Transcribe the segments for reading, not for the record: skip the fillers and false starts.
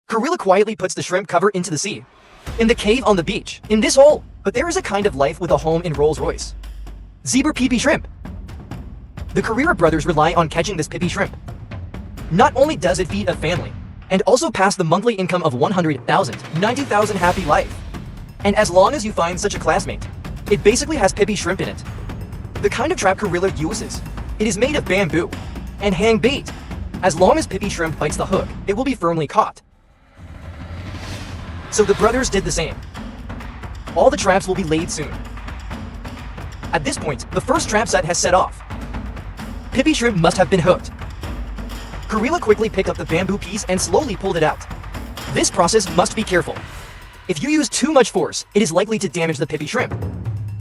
Gorilla quietly puts the shrimp cover into the sea. In the cave on the beach, in this hole. But there is a kind of life with a home in Rolls-Royce. Zebra PP shrimp. The Carrera brothers rely on catching this pippy shrimp. Not only does it feed a family, and also pass the monthly income of 100,000, 90,000 happy life. And as long as you find such a classmate, it basically has pippy shrimp in it. The kind of trap Carrera uses, it is made of bamboo and hang bait. As long as pippy shrimp bites the hook, it will be firmly caught. So the brothers did the same. All the traps will be laid soon. At this point, the first trap set has set off. Pippy shrimp must have been hooked. Carrera quickly picked up the bamboo piece and slowly pulled it out. This process must be careful. If you use too much force, it is likely to damage the pippy shrimp.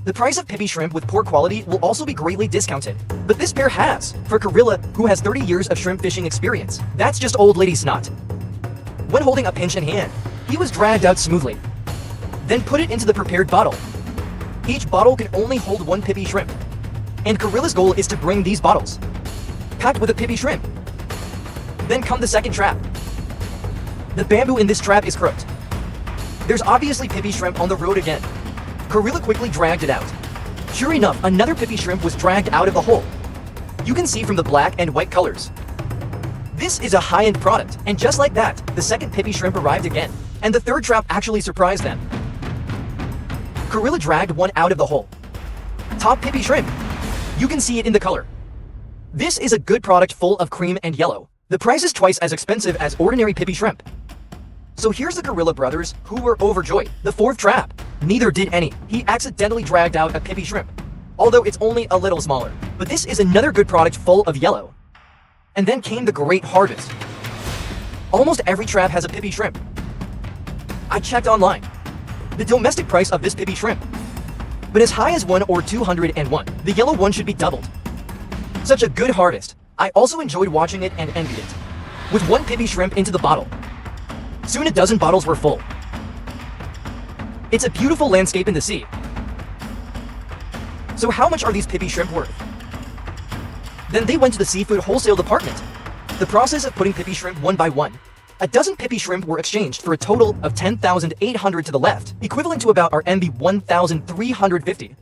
The price of pippy shrimp with poor quality will also be greatly discounted. But this pair has, for Carrera, who has 30 years of shrimp fishing experience. That's just old lady snot. When holding a pinch in hand, he was dragged out smoothly. Then put it into the prepared bottle. Each bottle can only hold one pippy shrimp. And Carrera's goal is to bring these bottles packed with a pippy shrimp. Then come the second trap. The bamboo in this trap is crooked. There's obviously pippy shrimp on the road again. Carrera quickly dragged it out. Sure enough, another pippy shrimp was dragged out of the hole. You can see from the black and white colors. This is a high-end product, and just like that, the second pippy shrimp arrived again, and the third trap actually surprised them. Carrera dragged one out of the hole. Top pippy shrimp. You can see it in the color. This is a good product full of cream and yellow. The price is twice as expensive as ordinary pippy shrimp. So here's the Carrera brothers, who were overjoyed. The fourth trap. Neither did any. He accidentally dragged out a pippy shrimp, although it's only a little smaller. But this is another good product full of yellow. And then came the great harvest. Almost every trap has a pippy shrimp. I checked online. The domestic price of this pippy shrimp, but as high as 1 or 201, the yellow one should be doubled. Such a good harvest. I also enjoyed watching it and envied it. With one pippy shrimp into the bottle. Soon a dozen bottles were full. It's a beautiful landscape in the sea. So how much are these pippy shrimp worth? Then they went to the seafood wholesale department. The process of putting pippy shrimp one by one. A dozen pippy shrimp were exchanged for a total of 10,800 to the left, equivalent to about RMB 1,350.